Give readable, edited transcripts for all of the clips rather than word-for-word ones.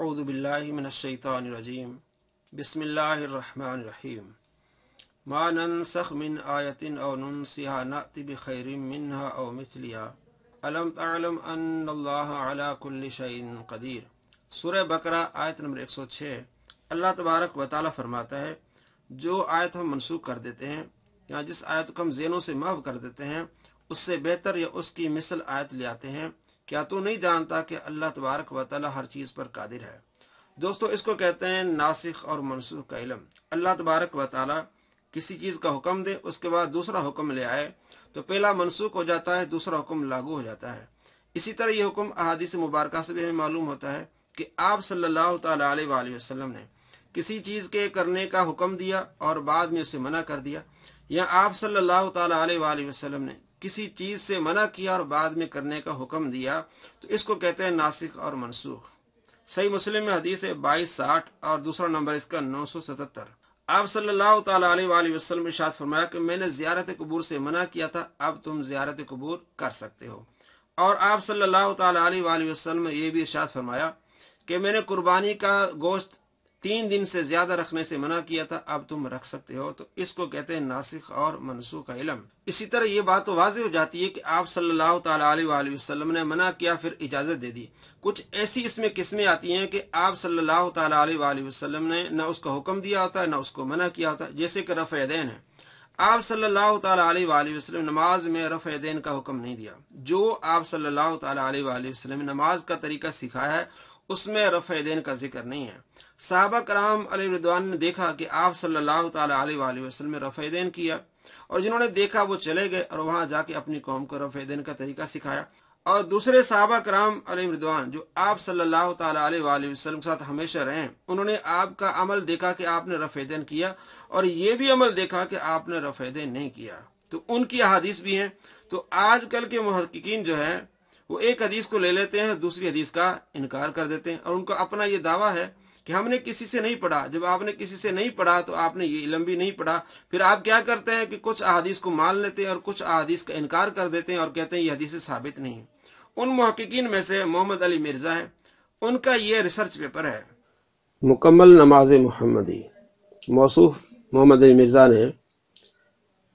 اعوذ باللہ من الشیطان الرجیم بسم اللہ الرحمن الرحیم ما ننسخ من آیت او ننسها نأت بخیر منها او مثلها الم تعلم ان اللہ علی کل شیء قدیر۔ سورہ بقرہ آیت نمبر 106۔ اللہ تبارک و تعالی فرماتا ہے جو آیت ہم منسوخ کر دیتے ہیں یا جس آیت کو ہم ذہنوں سے محو کر دیتے ہیں اس سے بہتر یا اس کی مثل آیت لے آتے ہیں۔ کیا تو نہیں جانتا کہ اللہ تبارک و تعالی ہر چیز پر قادر ہے؟ دوستو اس کو کہتے ہیں ناسخ اور منسوخ کا علم۔ اللہ تبارک و تعالی کسی چیز کا حکم دے، اس کے بعد دوسرا حکم لے آئے تو پہلا منسوخ ہو جاتا ہے، دوسرا حکم لاگو ہو جاتا ہے۔ اسی طرح یہ حکم احادیث مبارکہ سے بھی ہمیں معلوم ہوتا ہے کہ آپ صلی اللہ تعالی علیہ وآلہ وسلم نے کسی چیز کے کرنے کا حکم دیا اور بعد میں اسے منع کر دیا، یا آپ صلی اللہ تعالی علیہ وآلہ وسلم نے کسی چیز سے منع کیا اور بعد میں کرنے کا حکم دیا، تو اس کو کہتے ہیں ناسخ اور منسوخ۔ صحیح مسلم میں حدیث ہے 2260 اور دوسرا نمبر اس کا 977۔ آپ صلی اللہ تعالی علیہ وآلہ وسلم نے ارشاد فرمایا کہ میں نے زیارت قبور سے منع کیا تھا، اب تم زیارت قبور کر سکتے ہو۔ اور آپ صلی اللہ تعالی علیہ وآلہ وسلم نے یہ بھی ارشاد فرمایا کہ میں نے قربانی کا گوشت 3 دن سے زیادہ رکھنے سے منع کیا تھا، اب تم رکھ سکتے ہو۔ تو اس کو کہتے ہیں ناسخ اور منسوخ کا علم۔ اسی طرح یہ بات تو واضح ہو جاتی ہے کہ آپ صلی اللہ تعالی علیہ وآلہ وسلم نے منع کیا پھر اجازت دے دی۔ کچھ ایسی اس میں قسمیں آتی ہیں کہ آپ صلی اللہ تعالی علیہ وآلہ وسلم نے نہ اس کا حکم دیا ہوتا ہے نہ اس کو منع کیا ہوتا ہے، جیسے کہ رفع یدین ہے۔ آپ صلی اللہ تعالی علیہ وآلہ وسلم نماز میں رفع یدین کا حکم نہیں دیا۔ جو آپ صلی اللہ تعالی علیہ وآلہ وسلم نے نماز کا طریقہ سکھایا ہے اس میں رفع یدین کا ذکر نہیں ہے۔ صحابہ کرام علیہ رضوان نے دیکھا کہ آپ صلی اللہ تعالی علیہ وآلہ وسلم نے رفع یدین کیا، اور جنہوں نے دیکھا وہ چلے گئے اور وہاں جا کے اپنی قوم کو رفع یدین کا طریقہ سکھایا۔ اور دوسرے صحابہ کرام علیہ رضوان جو آپ صلی اللہ تعالی علیہ وآلہ وسلم کے ساتھ ہمیشہ رہے، انہوں نے آپ کا عمل دیکھا کہ آپ نے رفع یدین کیا، اور یہ بھی عمل دیکھا کہ آپ نے رفع یدین نہیں کیا، تو ان کی احادیث بھی ہیں۔ تو آج کل کے محققین جو ہیں وہ ایک حدیث کو لے لیتے ہیں، دوسری حدیث کا انکار کر دیتے ہیں، اور ان کا اپنا یہ دعویٰ ہے کہ ہم نے کسی سے نہیں پڑھا۔ جب آپ نے کسی سے نہیں پڑھا تو آپ نے یہ علم بھی نہیں پڑھا۔ پھر آپ کیا کرتے ہیں کہ کچھ احادیث کو مان لیتے ہیں اور کچھ احادیث کا انکار کر دیتے ہیں اور کہتے ہیں یہ حدیث ثابت نہیں ہے۔ ان محققین میں سے محمد علی مرزا ہے، ان کا یہ ریسرچ پیپر ہے مکمل نماز محمدی۔ موصوف محمد علی مرزا نے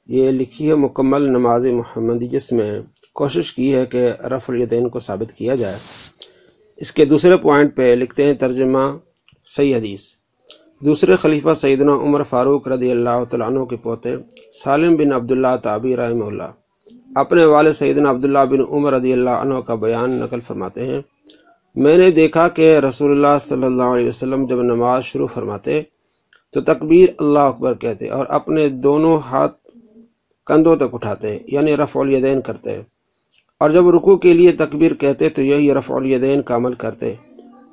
یہ لکھی ہے مکمل نماز محمدی، جس میں کوشش کی ہے کہ رفع الیدین کو ثابت کیا جائے۔ اس کے دوسرے پوائنٹ پہ لکھتے ہیں ترجمہ صحیح حدیث۔ دوسرے خلیفہ سیدنا عمر فاروق رضی اللہ تعالیٰ عنہ کے پوتے سالم بن عبداللہ تابعی رحمہ اللہ اپنے والد سیدنا عبداللہ بن عمر رضی اللہ عنہ کا بیان نقل فرماتے ہیں، میں نے دیکھا کہ رسول اللہ صلی اللہ علیہ وسلم جب نماز شروع فرماتے تو تکبیر اللہ اکبر کہتے اور اپنے دونوں ہاتھ کندھوں تک اٹھاتے، یعنی رفع الیدین کرتے، اور جب رکوع کے لیے تکبیر کہتے تو یہی رفع الیدین کا عمل کرتے،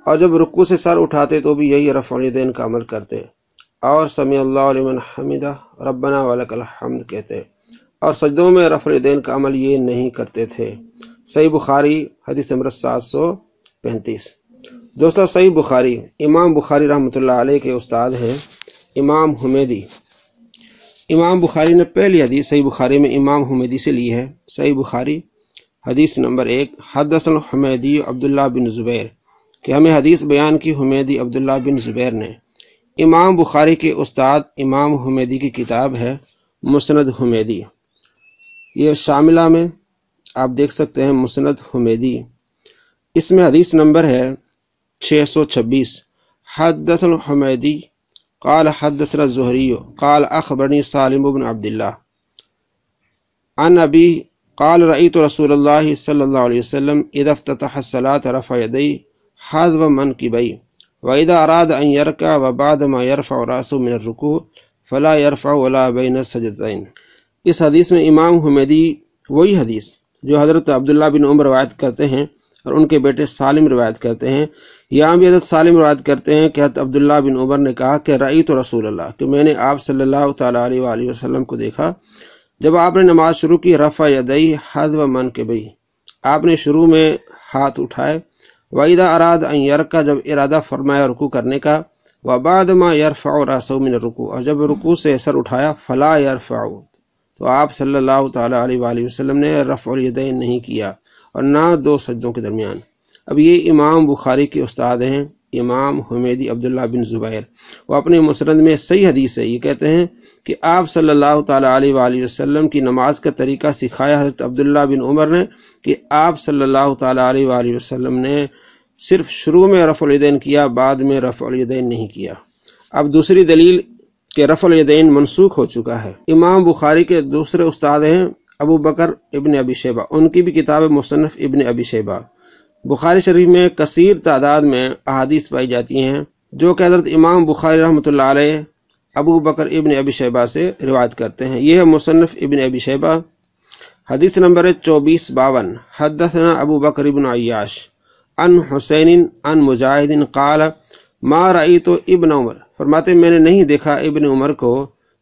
اور جب رکوع سے سر اٹھاتے تو بھی یہی رفع الیدین کا عمل کرتے، اور سمیع اللہ لمن حمدہ ربنا ولک الحمد کہتے، اور سجدوں میں رفع الیدین کا عمل یہ نہیں کرتے تھے۔ صحیح بخاری حدیث نمبر 735۔ دوستو صحیح بخاری، امام بخاری رحمۃ اللہ علیہ کے استاد ہیں امام حمیدی۔ امام بخاری نے پہلی حدیث صحیح بخاری میں امام حمیدی سے لی ہے۔ صحیح بخاری حدیث نمبر 1، حدثنا حمیدی عبداللہ بن زبیر، کہ ہمیں حدیث بیان کی حمیدی عبداللہ بن زبیر نے۔ امام بخاری کے استاد امام حمیدی کی کتاب ہے مسند حمیدی، یہ شاملہ میں آپ دیکھ سکتے ہیں مسند حمیدی۔ اس میں حدیث نمبر ہے 626۔ حدثنا حمیدی قال حدثنا الزہری قال اخبرنی سالم بن عبداللہ عن ابی قال رأیت رسول اللہ صلی اللہ علیہ وسلم اذا افتتح الصلاة رفع یدیہ حذو منکبیہ وَإِذَا أَرَادَ أَن يَرْكَعَ وَبَعْدَ مَا يَرْفَعُ رَأْسَهُ مِنَ الرُّكُوعِ فَلَا يَرْفَعُ وَلَا بَيْنَ السَّجْدَتَيْنِ۔ اس حدیث میں امام حمیدی وہی حدیث جو حضرت عبداللہ بن عمر روایت کرتے ہیں اور ان کے بیٹے سالم روایت کرتے ہیں، یہاں بھی حضرت سالم روایت کرتے ہیں کہ حضرت عبداللہ بن عمر نے کہا کہ رأیت رسول اللہ، کہ میں نے آپ صلی اللہ تعالیٰ علیہ وآلہ وسلم کو دیکھا جب آپ نے نماز شروع کی رفع یدیہ حذو منکبیہ، آپ نے شروع میں ہاتھ اٹھائے، وَإِذَا أَرَادَ أَن يَرْكَعَ جب ارادہ فرمایا رکوع کرنے کا، وَبَعْدَ مَا يَرْفَعُ رَأْسَهُ مِنَ الرُّكُوعِ اور جب رکوع سے سر اٹھایا، فَلَا يَرْفَعُ تو آپ صلی اللہ تعالیٰ علیہ وآلہ وسلم نے رفع الیدین نہیں کیا اور نہ دو سجدوں کے درمیان۔ اب یہ امام بخاری کے استاد ہیں امام حمیدی عبداللہ بن زبیر، وہ اپنے مسند میں صحیح حدیث ہے، یہ کہتے ہیں کہ آپ صلی اللہ تعالیٰ علیہ وآلہ وسلم کی نماز کا طریقہ سکھایا حضرت عبداللہ بن عمر نے کہ آپ صلی اللہ تعالیٰ علیہ وآلہ وسلم نے صرف شروع میں رفع الیدین کیا، بعد میں رفع الیدین نہیں کیا۔ اب دوسری دلیل کہ رفع الیدین منسوخ ہو چکا ہے، امام بخاری کے دوسرے استاد ہیں ابو بکر ابن ابی شیبہ، ان کی بھی کتاب مصنف ابن ابی شیبہ۔ بخاری شریف میں کثیر تعداد میں احادیث پائی جاتی ہیں جو کہ حضرت امام بخاری رحمۃ اللہ علیہ ابو بکر ابن ابی شیبہ سے روایت کرتے ہیں۔ یہ ہے مصنف ابن ابی شیبہ، حدیث نمبر 2452۔ حدثنا ابو بکر ابن عیاش عن حسین عن مجاہد قال ما رأیت ابن عمر، فرماتے میں نے نہیں دیکھا ابن عمر کو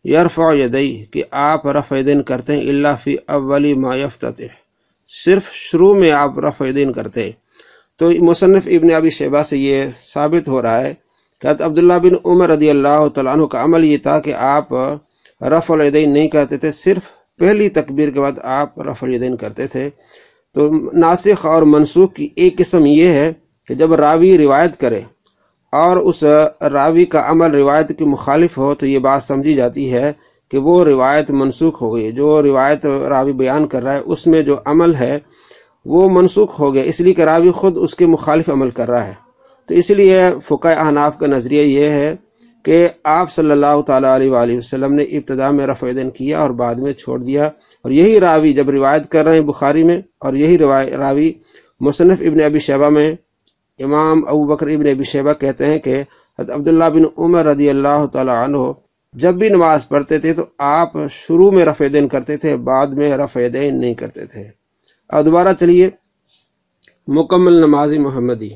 یرفع یدی کہ آپ رفع یدین کرتے ہیں الا فی اول ما یفتتح، صرف شروع میں آپ رفع یدین کرتے۔ تو مصنف ابن ابی شیبہ سے یہ ثابت ہو رہا ہے کہ حضرت عبداللہ بن عمر رضی اللہ تعالیٰ عنہ کا عمل یہ تھا کہ آپ رفع الیدین نہیں کرتے تھے، صرف پہلی تکبیر کے بعد آپ رفع الیدین کرتے تھے۔ تو ناسخ اور منسوخ کی ایک قسم یہ ہے کہ جب راوی روایت کرے اور اس راوی کا عمل روایت کے مخالف ہو تو یہ بات سمجھی جاتی ہے کہ وہ روایت منسوخ ہو گئی، جو روایت راوی بیان کر رہا ہے اس میں جو عمل ہے وہ منسوخ ہو گیا، اس لیے کہ راوی خود اس کے مخالف عمل کر رہا ہے۔ تو اس لیے فقہاء احناف کا نظریہ یہ ہے کہ آپ صلی اللہ تعالیٰ علیہ وآلہ وسلم نے ابتدا میں رفع یدین کیا اور بعد میں چھوڑ دیا، اور یہی راوی جب روایت کر رہے ہیں بخاری میں، اور یہی راوی مصنف ابن ابی شیبہ میں امام ابو بکر ابن ابی شیبہ کہتے ہیں کہ حضرت عبداللہ بن عمر رضی اللہ تعالیٰ عنہ جب بھی نماز پڑھتے تھے تو آپ شروع میں رفع یدین کرتے تھے، بعد میں رفع یدین نہیں کرتے تھے۔ اور دوبارہ چلیے مکمل نماز محمدی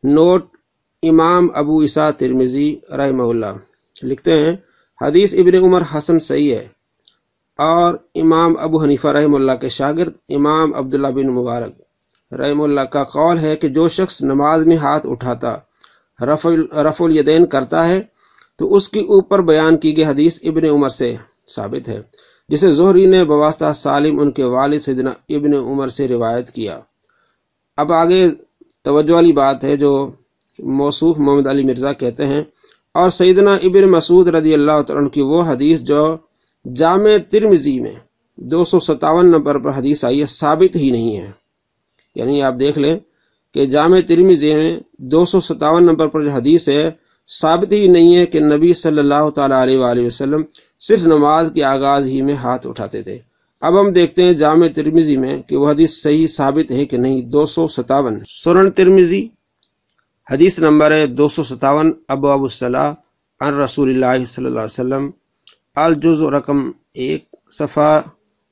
نوٹ، امام ابو عیسیٰ ترمذی رحمہ اللہ لکھتے ہیں حدیث ابن عمر حسن صحیح ہے، اور امام ابو حنیفہ رحمہ اللہ کے شاگرد امام عبداللہ بن مبارک رحمہ اللہ کا قول ہے کہ جو شخص نماز میں ہاتھ اٹھاتا رفع الیدین کرتا ہے تو اس کے اوپر بیان کی گئی حدیث ابن عمر سے ثابت ہے، جسے زہری نے بواسطہ سالم ان کے والد سیدنا ابن عمر سے روایت کیا۔ اب آگے توجہ والی بات ہے جو موصوف محمد علی مرزا کہتے ہیں، اور سیدنا ابن مسعود رضی اللہ تعالیٰ عنہ کی وہ حدیث جو جامع ترمذی میں 257 نمبر پر حدیث آئی ہے ثابت ہی نہیں ہے۔ یعنی آپ دیکھ لیں کہ جامع ترمذی میں 257 نمبر پر جو حدیث ہے ثابت ہی نہیں ہے کہ نبی صلی اللہ تعالیٰ علیہ وآلہ وسلم صرف نماز کے آغاز ہی میں ہاتھ اٹھاتے تھے۔ اب ہم دیکھتے ہیں جامع ترمذی میں کہ وہ حدیث صحیح ثابت ہے کہ نہیں۔ 257 سنن ترمذی حدیث نمبر ہے 257، ابواب الصلاۃ عن رسول اللہ صلی اللہ علیہ وسلم، الجزء رقم 1 صفحہ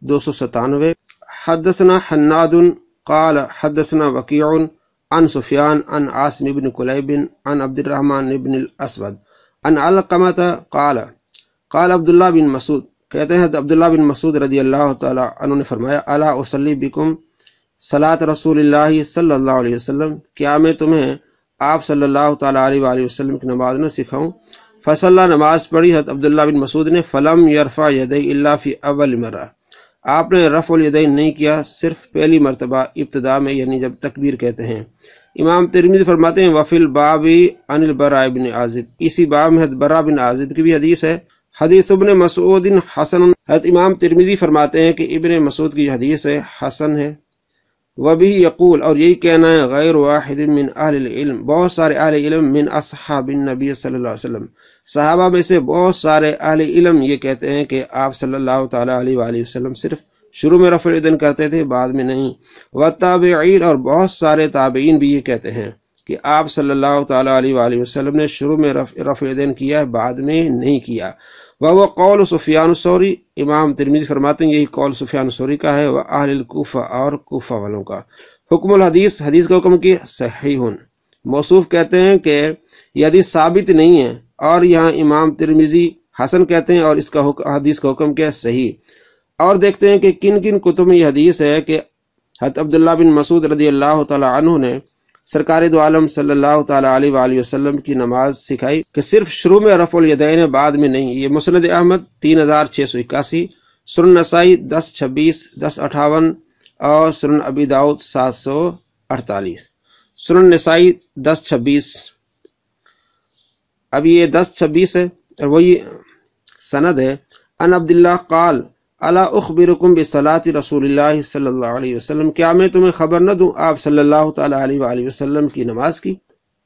297۔ حدثنا حناد قال حدثنا وکیع عن سفیان عن عاصم بن کلیب عن عبد الرحمن بن الاسود عن علقمۃ قال قال عبداللہ بن مسعود، کہتے ہیں عبداللہ بن مسعود رضی اللہ تعالی عنہ نے فرمایا الا اصلی بکم صلاۃ رسول اللہ صلی اللہ علیہ وسلم، کیا میں تمہیں آپ صلی اللہ تعالیٰ علیہ وآلہ وسلم کی نماز نہ سکھاؤں؟ فصلی نماز پڑھی حضرت عبداللہ بن مسعود نے، فلم یرفع یدیہ الا فی اول مرہ، آپ نے رفع الیدین نہیں کیا صرف پہلی مرتبہ ابتدا میں، یعنی جب تکبیر کہتے ہیں۔ امام ترمذی فرماتے ہیں وفی الباب عن البراء بن عازب، اسی باب میں حضرت براء بن عازب کی بھی حدیث ہے۔ حدیث ابن مسعود حسن، حضرت امام ترمذی فرماتے ہیں کہ ابن مسعود کی حدیث ہے حسن ہے۔ وبہ یقول، اور یہی کہنا ہے غیر واحد من اہل العلم، بہت سارے اہل علم، من اصحاب النبی صلی اللہ علیہ وسلم، صحابہ میں سے بہت سارے اہل علم یہ کہتے ہیں کہ آپ صلی اللہ تعالیٰ علیہ وآلہ وسلم صرف شروع میں رفع الیدین کرتے تھے، بعد میں نہیں۔ والتابعین، اور بہت سارے تابعین بھی یہ کہتے ہیں کہ آپ صلی اللہ تعالیٰ علیہ وآلہ وسلم نے شروع میں رفع الیدین کیا ہے، بعد میں نہیں کیا۔ وہ قول سفیان الثوری، امام ترمذی فرماتے ہیں یہی قول سفیان الثوری کا ہے، وہ اہل الکوفہ، اور کوفہ والوں کا۔ حکم الحدیث، حدیث کا حکم کی صحیح، موصوف کہتے ہیں کہ یہ حدیث ثابت نہیں ہے، اور یہاں امام ترمذی حسن کہتے ہیں، اور اس کا حدیث کا حکم کیا ہے صحیح۔ اور دیکھتے ہیں کہ کن کن کتب میں یہ حدیث ہے کہ حضرت عبداللہ بن مسعود رضی اللہ تعالی عنہ نے سرکار دو عالم صلی اللہ تعالیٰ علیہ وآلہ وسلم کی نماز سکھائی کہ صرف شروع میں رفع الیدین، بعد میں نہیں۔ یہ مسند احمد 3681، سنن نسائی 1026، 1058، اور سنن ابی داؤد 748۔ سنن نسائی 10:26. اب یہ 10:26 ہے اور وہی سند ہے. ان عبداللہ قال الا اخبرکم بصلاۃ رسول اللہ صلی اللہ علیہ وسلم، کیا میں تمہیں خبر نہ دوں آپ صلی اللہ تعالی علیہ وآلہ وسلم کی نماز کی؟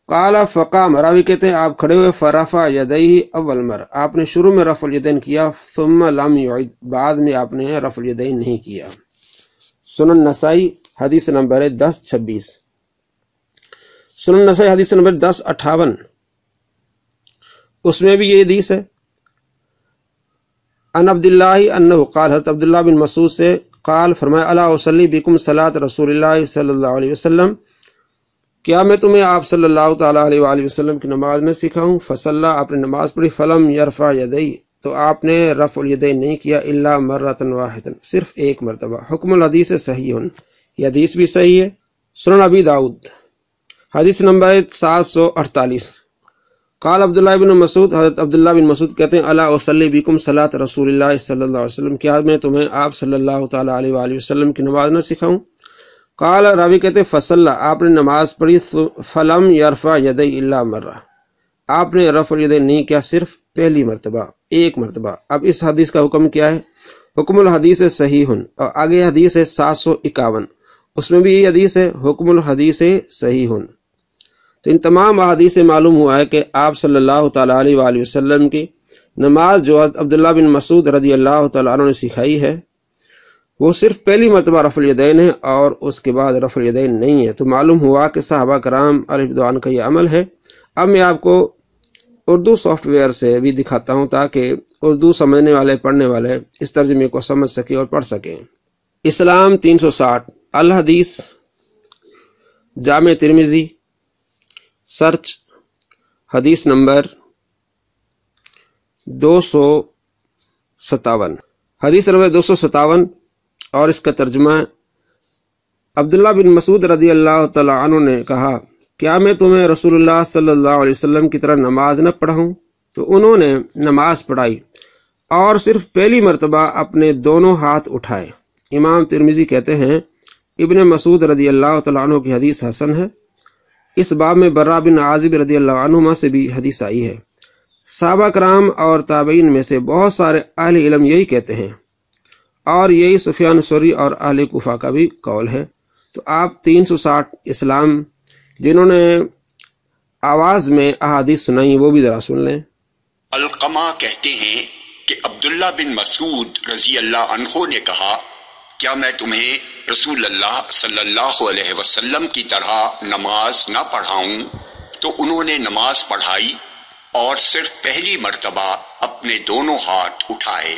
قال فقام، راوی کہتے ہیں آپ کھڑے ہوئے، فرفع یدیہ اول مرہ، آپ نے شروع میں رفع الیدین کیا، ثم لم یعد، بعد میں آپ نے رفع الیدین نہیں کیا. سنن نسائی حدیث نمبر 10:26. سنن نسائی حدیث نمبر 10:58، اس میں بھی یہ حدیث ہے. ان عبداللہ انہ قال، حضرت عبداللہ بن مسعود سے قال، فرمایا الا اصلی بکم صلاۃ رسول اللہ صلی اللہ علیہ وسلم، کیا میں تمہیں آپ صلی اللہ تعالیٰ علیہ وآلہ وسلم کی نماز نہ سکھاؤں؟ فصلی، آپ نے نماز پڑھی، فلم یرفع یدیہ، تو آپ نے رفع الیدین نہیں کیا، الا مرۃ واحدۃ، صرف ایک مرتبہ. حکم الحدیث صحیح، یہ حدیث بھی صحیح ہے. سنن ابی داؤد حدیث نمبر 748. قال عبداللہ بن مسعود، حضرت عبداللہ بن مسعود کہتے ہیں الا اصلی بکم صلاۃ رسول اللہ صلی اللہ علیہ وسلم، کیا میں تمہیں آپ صلی اللہ تعالیٰ علیہ وآلہ وسلم کی نماز نہ سکھاؤں؟ قال، راوی کہتے ہیں فصلی، آپ نے نماز پڑھی، فلم یرفع یدیہ الا مرہ، آپ نے رفع الیدین نہیں کیا، صرف پہلی مرتبہ، ایک مرتبہ. اب اس حدیث کا حکم کیا ہے؟ حکم الحدیث صحیح، اور آگے حدیث ہے 751، اس میں بھی یہ حدیث ہے حکم الحدیث صحیح. تو ان تمام احادیث سے معلوم ہوا ہے کہ آپ صلی اللہ تعالیٰ علیہ وآلہ وسلم کی نماز جو حضرت عبداللہ بن مسعود رضی اللہ تعالیٰ عنہ نے سکھائی ہے وہ صرف پہلی مرتبہ رفع الیدین ہے اور اس کے بعد رفع الیدین نہیں ہے. تو معلوم ہوا کہ صحابہ کرام علیہ رضوان کا یہ عمل ہے. اب میں آپ کو اردو سافٹ ویئر سے بھی دکھاتا ہوں تاکہ اردو سمجھنے والے پڑھنے والے اس ترجمے کو سمجھ سکیں اور پڑھ سکیں. اسلام 360، الحدیث، جامع ترمذی، سرچ حدیث نمبر 257، حدیث نمبر 257، اور اس کا ترجمہ عبداللہ بن مسعود رضی اللہ تعالیٰ عنہ نے کہا، کیا میں تمہیں رسول اللہ صلی اللہ علیہ وسلم کی طرح نماز نہ پڑھاؤں؟ تو انہوں نے نماز پڑھائی اور صرف پہلی مرتبہ اپنے دونوں ہاتھ اٹھائے. امام ترمذی کہتے ہیں ابن مسعود رضی اللہ تعالیٰ عنہ کی حدیث حسن ہے. اس باب میں برا بن عازب رضی اللہ عنہما سے بھی حدیث آئی ہے. صحابہ کرام اور تابعین میں سے بہت سارے اہل علم یہی کہتے ہیں، اور یہی سفیان ثوری اور اہل کوفہ کا بھی قول ہے. تو آپ 360 اسلام جنہوں نے آواز میں احادیث سنائی وہ بھی ذرا سن لیں. علقمہ کہتے ہیں کہ عبداللہ بن مسعود رضی اللہ عنہ نے کہا، کیا میں تمہیں رسول اللہ صلی اللہ علیہ وسلم کی طرح نماز نہ پڑھاؤں؟ تو انہوں نے نماز پڑھائی اور صرف پہلی مرتبہ اپنے دونوں ہاتھ اٹھائے.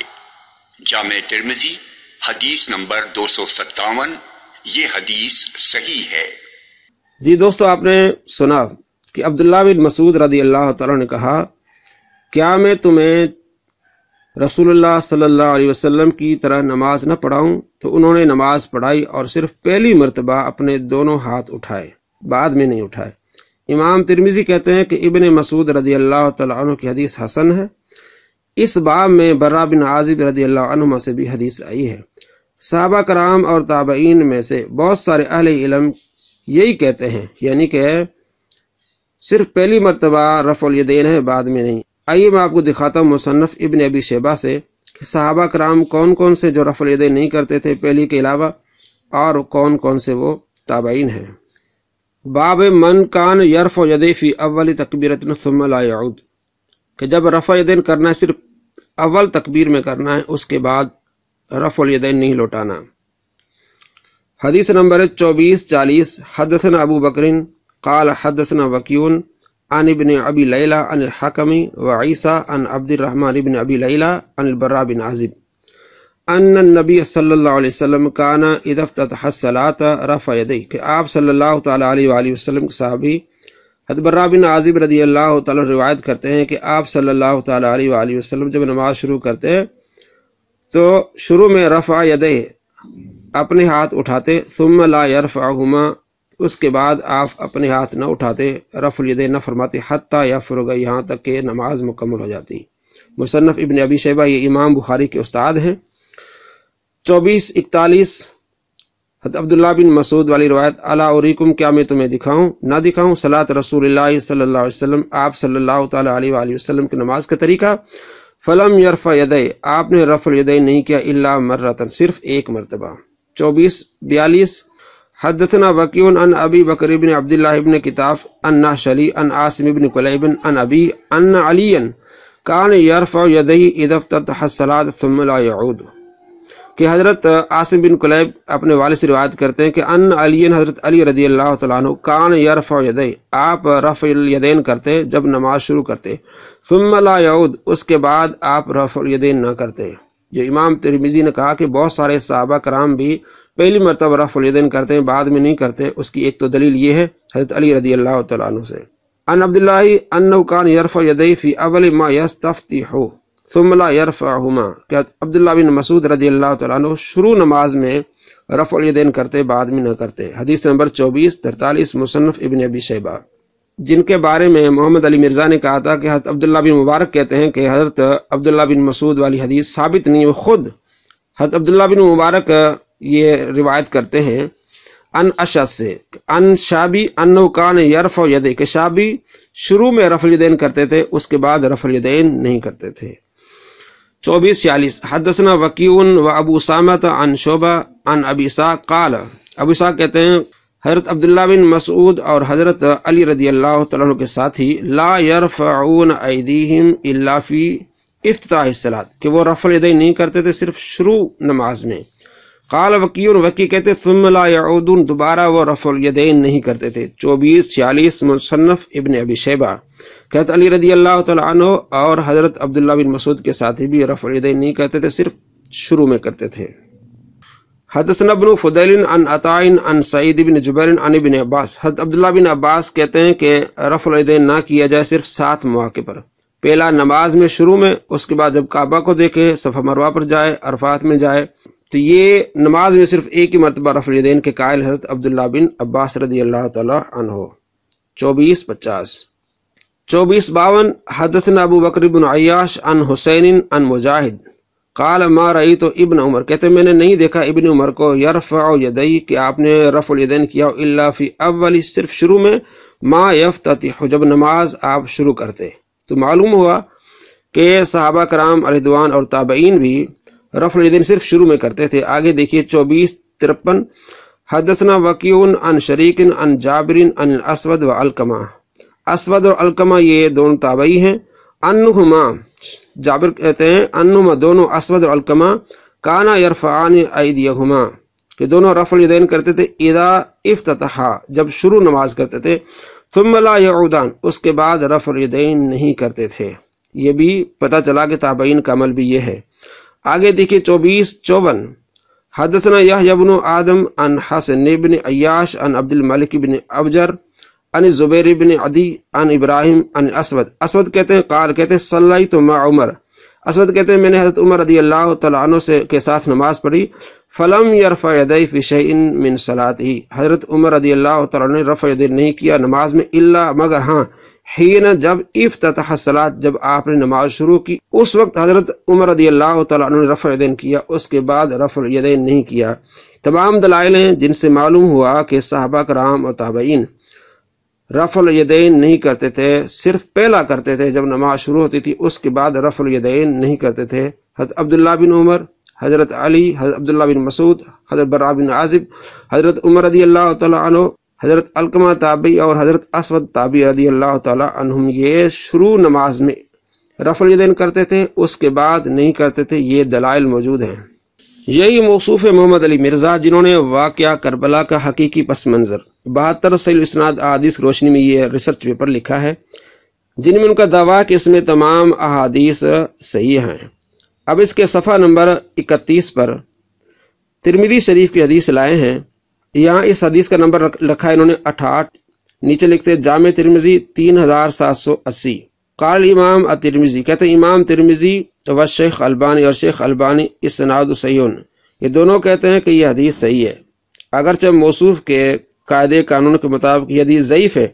جامع ترمذی حدیث نمبر 257، یہ حدیث صحیح ہے. جی دوستو، آپ نے سنا کہ عبداللہ بن مسعود رضی اللہ تعالیٰ نے کہا، کیا میں تمہیں رسول اللہ صلی اللہ علیہ وسلم کی طرح نماز نہ پڑھاؤں؟ تو انہوں نے نماز پڑھائی اور صرف پہلی مرتبہ اپنے دونوں ہاتھ اٹھائے، بعد میں نہیں اٹھائے. امام ترمذی کہتے ہیں کہ ابن مسعود رضی اللہ تعالیٰ عنہ کی حدیث حسن ہے. اس باب میں برا بن عازب رضی اللہ عنہما سے بھی حدیث آئی ہے. صحابہ کرام اور تابعین میں سے بہت سارے اہل علم یہی کہتے ہیں، یعنی کہ صرف پہلی مرتبہ رفع الیدین ہے، بعد میں نہیں. آئیے میں آپ کو دکھاتا ہوں مصنف ابن ابی شیبہ سے کہ صحابہ کرام کون کون سے جو رفع الیدین نہیں کرتے تھے پہلی کے علاوہ، اور کون کون سے وہ تابعین ہیں. باب من کان یرفع یدیہ فی اول تکبیرۃ ثم لا یعود، کہ جب رفع الیدین کرنا ہے صرف اول تکبیر میں کرنا ہے، اس کے بعد رفع الیدین نہیں لوٹانا. حدیث نمبر 2440، حدثنا ابو بکر قال حدثنا وکیع عن ابن ابی لیلى عن الحکم وعیسى عن عبد الرحمن ابن ابی لیلى عن البراء بن عازب ان النبی صلی اللہ علیہ وسلم کان اذا افتتح الصلاة رفع یدیہ، کہ آپ صلی اللہ تعالی علیہ وآلہ وسلم کے صحابی حضرت براء بن عازب رضی اللہ تعالی روایت کرتے ہیں کہ آپ صلی اللہ تعالی علیہ وآلہ وسلم جب نماز شروع کرتے ہیں تو شروع میں رفع یدیہ اپنے ہاتھ اٹھاتے، ثم لا یرفعہما، اس کے بعد آپ اپنے ہاتھ نہ اٹھاتے، رفع الیدین نہ فرماتے، حتی یفرغ، یہاں تک کہ نماز مکمل ہو جاتی. مصنف ابن ابی شیبہ یہ امام بخاری کے استاد ہیں. 2441، حضرت عبداللہ بن مسعود والی روایت الا اریکم، کیا میں تمہیں دکھاؤں نہ دکھاؤں صلاۃ رسول اللہ صلی اللہ علیہ وسلم، آپ صلی اللہ تعالیٰ علیہ وآلہ وسلم کی نماز کا طریقہ؟ فلم یرفع یدیہ، آپ نے رفع الیدین نہیں کیا، الا مرتن، صرف ایک مرتبہ۔ 2442 حدثنا وکیع عن ابی بکر بن عبداللہ بن کتاف عن نحشلی عن عاصم بن کلیب عن ابی ان علیا کان یرفع یدیہ اذا افتتح الصلاۃ ثم لا یعود، کہ حضرت عاصم بن کلیب اپنے والد سے روایت کرتے ہیں کہ ان علی، حضرت علی رضی اللہ تعالیٰ عنہ، کان یرفع یدیہ، آپ رفع الیدین کرتے جب نماز شروع کرتے، ثم لا یعود، اس کے بعد آپ رفع الیدین نہ کرتے۔ یہ امام ترمذی نے کہا کہ بہت سارے صحابہ کرام بھی پہلی مرتبہ رفع الیدین کرتے ہیں، بعد میں نہیں کرتے۔ اس کی ایک تو دلیل یہ ہے حضرت علی رضی اللہ تعالیٰ عنہ سے، ان عبداللہ انہ کان یرفع یدیہ فی اول ما یستفتح ثم لا یرفعہما، کہ عبداللہ بن مسعود رضی اللہ تعالیٰ عنہ شروع نماز میں رفع الیدین کرتے، بعد میں نہ کرتے۔ حدیث نمبر 2443 مصنف ابن ابی شیبہ، جن کے بارے میں محمد علی مرزا نے کہا تھا کہ حضرت عبداللہ بن مبارک کہتے ہیں کہ حضرت عبداللہ بن مسعود والی حدیث ثابت نہیں ہے، خود حضرت عبداللہ بن مبارک یہ روایت کرتے ہیں ان اشعث سے، ان شابی انہ کان یرفع یدیہ، کہ شابی شروع میں رفع الیدین کرتے تھے، اس کے بعد رفع الیدین نہیں کرتے تھے۔ 2446 حدثنا وکیع و ابو اسامہ عن شعبہ عن ابی اسحاق قال، ابو اسحاق کہتے ہیں حضرت عبداللہ بن مسعود اور حضرت علی رضی اللہ تعالیٰ عنہ کے ساتھی لا یرفعون ایدیہم الا فی افتتاح الصلاۃ، کہ وہ رفع الیدین نہیں کرتے تھے صرف شروع نماز میں۔ قال وکیع، وکیع کہتے ثم لا یعودون، دوبارہ وہ رفع الیدین نہیں کرتے تھے۔ 2446 مصنف ابن ابی شیبہ، کہ حضرت علی رضی اللہ تعالیٰ عنہ اور حضرت عبداللہ بن مسعود کے ساتھی بھی رفع الیدین نہیں کرتے تھے، صرف شروع میں کرتے تھے۔ حدثنا ابن فضیل عن عطاء عن سعید بن جبیر عن ابن عباس، حضرت عبداللہ بن عباس کہتے ہیں کہ رفع الیدین نہ کیا جائے صرف 7 مواقع پر، پہلا نماز میں شروع میں، اس کے بعد جب کعبہ کو دیکھے، صفا مروہ پر جائے، عرفات میں جائے، تو یہ نماز میں صرف ایک ہی مرتبہ رفع الیدین کے قائل حضرت عبداللہ بن عباس رضی اللہ تعالی عنہ۔ 2450 2452 حدثنا ابو بکر بن عیاش عن حسین عن مجاہد قال ما رأیت ابن عمر، کہتے میں نے نہیں دیکھا ابن عمر کو یرفع یدیہ، کہ آپ نے رفع الیدین کیا، الا فی اولی، صرف شروع میں، ما یفتتح، جب نماز آپ شروع کرتے۔ تو معلوم ہوا کہ صحابہ کرام علیہ رضوان اور تابعین بھی رفع الیدین صرف شروع میں کرتے تھے۔ آگے دیکھیے 2453 حدثنا وکیع عن شریک عن جابر عن الاسود و علقمہ، اسود اور علقمہ یہ دونوں تابعی ہیں، انہما، جابر کہتے ہیں انہما دونوں، اسود اور علقمہ، کانا یرفعان ایدیہما، کہ دونوں رفع الیدین کرتے تھے، اذا افتتحا، جب شروع نماز کرتے تھے، ثم لا یعودان، اس کے بعد رفع الیدین نہیں کرتے تھے۔ یہ بھی پتہ چلا کہ تابعین کا عمل بھی یہ ہے۔ آگے دیکھیے 2454 حدثنا یحییٰ بن آدم عن حسن بن عیاش عن عبد الملک بن ابجر عن زبیر بن عدی عن ابراہیم عن اسود، اسود کہتے ہیں قال، کہتے ہیں صلیت مع عمر، اسود کہتے ہیں میں نے حضرت عمر رضی اللہ تعالیٰ عنہ کے ساتھ نماز پڑھی، فلم یرفع یدیہ فی شیء من صلاتہ، حضرت عمر رضی اللہ تعالیٰ عنہ نے رفع یدین نہیں کیا نماز میں، الا، مگر ہاں، حین، جب افتتح الصلاۃ، جب آپ نے نماز شروع کی، اس وقت حضرت عمر رضی اللہ تعالیٰ عنہ نے رفع یدین کیا، اس کے بعد رفع یدین نہیں کیا۔ تمام دلائل ہیں جن سے معلوم ہوا کہ صحابہ کرام اور تابعین رفع الیدین نہیں کرتے تھے، صرف پہلا کرتے تھے جب نماز شروع ہوتی تھی، اس کے بعد رفع الیدین نہیں کرتے تھے۔ حضرت عبداللہ بن عمر، حضرت علی، حضرت عبداللہ بن مسعود، حضرت براء بن عازب، حضرت عمر رضی اللہ تعالیٰ عنہ، حضرت علقمہ تابعی اور حضرت اسود تابعی رضی اللہ تعالیٰ عنہم، یہ شروع نماز میں رفع الیدین کرتے تھے، اس کے بعد نہیں کرتے تھے۔ یہ دلائل موجود ہیں۔ یہی موصوف ہے محمد علی مرزا، جنہوں نے واقعہ کربلا کا حقیقی پس منظر 72 صحیح الاسناد احادیث کی روشنی میں یہ ریسرچ پیپر لکھا ہے، جن میں ان کا دعویٰ کہ اس میں تمام احادیث صحیح ہیں۔ اب اس کے صفحہ نمبر 31 پر ترمذی شریف کی حدیث لائے ہیں۔ یہاں اس حدیث کا نمبر رکھا ہے انہوں نے 68، نیچے لکھتے جامع ترمذی 3780۔ قال امام الترمذی، کہتے ہیں امام ترمذی و شیخ البانی، اور شیخ البانی اسناد صحیح، یہ دونوں کہتے ہیں کہ یہ حدیث صحیح ہے، اگرچہ موصوف کے قاعدے قانون کے مطابق یہ حدیث ضعیف ہے،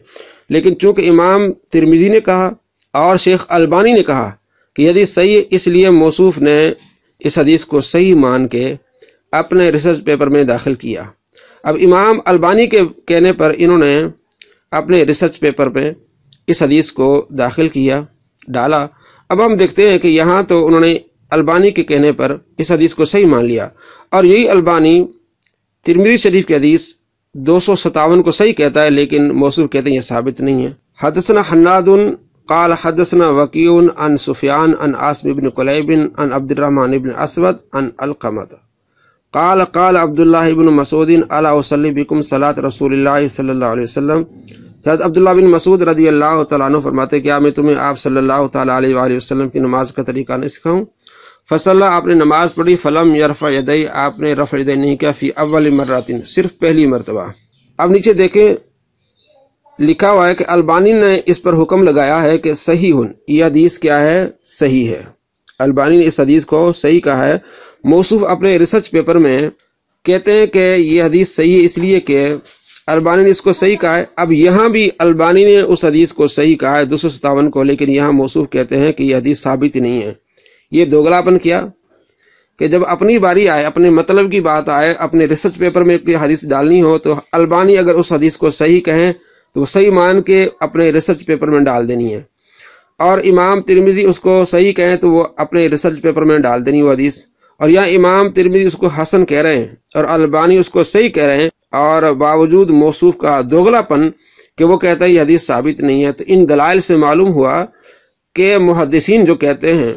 لیکن چونکہ امام ترمذی نے کہا اور شیخ البانی نے کہا کہ یہ حدیث صحیح ہے، اس لیے موصوف نے اس حدیث کو صحیح مان کے اپنے ریسرچ پیپر میں داخل کیا۔ اب امام البانی کے کہنے پر انہوں نے اپنے ریسرچ پیپر پہ اس حدیث کو داخل کیا، ڈالا۔ اب ہم دیکھتے ہیں کہ یہاں تو انہوں نے البانی کے کہنے پر اس حدیث کو صحیح مان لیا، اور یہی البانی ترمذی شریف کی حدیث 257 کو صحیح کہتا ہے، لیکن موصوف کہتے ہیں یہ ثابت نہیں ہے۔ حدثنا حناد قال حدثنا وکیع عن سفیان عن عاصم بن قلیب عن عبد الرحمن بن اسود عن علقمہ قال قال عبداللہ بن مسعود الا اصلی بکم صلاۃ رسول اللہ صلی اللہ علیہ وسلم۔ حضرت عبداللہ بن مسعود رضی اللہ تعالیٰ عنہ فرماتے کیا میں تمہیں آپ صلی اللہ تعالیٰ علیہ وآلہ وسلم کی نماز کا طریقہ نہیں سکھاؤں؟ فصلی آپ نے نماز پڑھی، فلم یرفع یدی آپ نے رفع یدین نہیں کیا، فی اول مرتين صرف پہلی مرتبہ۔ اب نیچے دیکھیں لکھا ہوا ہے کہ البانی نے اس پر حکم لگایا ہے کہ صحیح یہ حدیث کیا ہے؟ صحیح ہے۔ البانی نے اس حدیث کو صحیح کہا ہے۔ موصوف اپنے ریسرچ پیپر میں کہتے ہیں کہ یہ حدیث صحیح ہے اس لیے کہ البانی نے اس کو صحیح کہا ہے۔ اب یہاں بھی البانی نے اس حدیث کو صحیح کہا ہے 257 کو، لیکن یہاں موصوف کہتے ہیں کہ یہ حدیث ثابت نہیں ہے۔ یہ دوگلاپن کیا کہ جب اپنی باری آئے، اپنے مطلب کی بات آئے، اپنے ریسرچ پیپر میں کوئی حدیث ڈالنی ہو تو البانی اگر اس حدیث کو صحیح کہیں تو وہ صحیح مان کے اپنے ریسرچ پیپر میں ڈال دینی ہے، اور امام ترمذی اس کو صحیح کہیں تو وہ اپنے ریسرچ پیپر میں ڈال دینی وہ حدیث، اور یہاں امام ترمذی اس کو حسن کہہ رہے ہیں اور البانی اس کو صحیح کہہ رہے ہیں، اور باوجود موصوف کا دوگلاپن کہ وہ کہتا ہے یہ حدیث ثابت نہیں ہے۔ تو ان دلائل سے معلوم ہوا کہ محدثین جو کہتے ہیں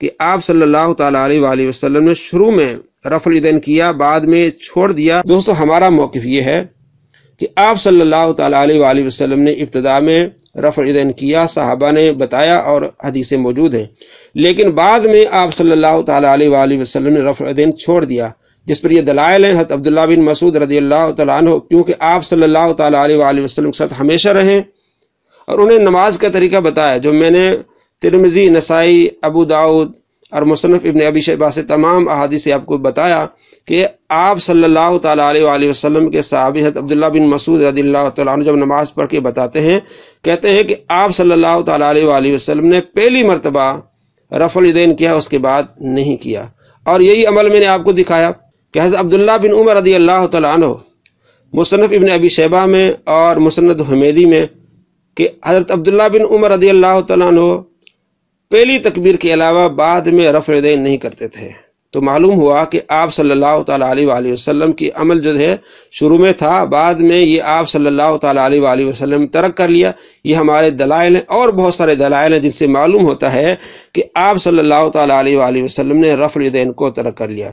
کہ آپ صلی اللہ تعالیٰ علیہ وآلہ وسلم نے شروع میں رفع الیدین کیا، بعد میں چھوڑ دیا۔ دوستو ہمارا موقف یہ ہے کہ آپ صلی اللہ تعالیٰ علیہ وآلہ وسلم نے ابتدا میں رفع الیدین کیا، صحابہ نے بتایا اور حدیثیں موجود ہیں، لیکن بعد میں آپ صلی اللہ تعالیٰ علیہ وآلہ وسلم نے رفع الیدین چھوڑ دیا، جس پر یہ دلائل ہیں حضرت عبداللہ بن مسعود رضی اللہ تعالیٰ عنہ، کیونکہ آپ صلی اللہ تعالیٰ علیہ وآلہ وسلم کے ساتھ ہمیشہ رہیں اور انہیں نماز کا طریقہ بتایا، جو میں نے ترمذی، نسائی، ابو داؤد اور مصنف ابن ابی شیبہ سے تمام احادیث آپ کو بتایا کہ آپ صلی اللہ تعالیٰ علیہ وآلہ وسلم کے صحابی حضرت عبداللہ بن مسعود رضی اللہ تعالیٰ عنہ جب نماز پڑھ کے بتاتے ہیں، کہتے ہیں کہ آپ صلی اللہ تعالیٰ علیہ وآلہ وسلم نے پہلی مرتبہ رفع الیدین کیا، اس کے بعد نہیں کیا، اور یہی عمل میں نے آپ کو دکھایا کہ حضرت عبداللہ بن عمر رضی اللہ تعالیٰ عنہ مصنف ابن ابی شیبہ میں اور مسند حمیدی میں کہ حضرت عبداللہ بن عمر رضی اللہ تعالیٰ عنہ پہلی تکبیر کے علاوہ بعد میں رفع الیدین نہیں کرتے تھے۔ تو معلوم ہوا کہ آپ صلی اللہ تعالیٰ علیہ وآلہ وسلم کی عمل جو ہے شروع میں تھا، بعد میں یہ آپ صلی اللہ تعالیٰ علیہ وآلہ وسلم ترک کر لیا۔ یہ ہمارے دلائل ہیں اور بہت سارے دلائل ہیں جن سے معلوم ہوتا ہے کہ آپ صلی اللہ تعالیٰ علیہ وآلہ وسلم نے رفع الیدین کو ترک کر لیا۔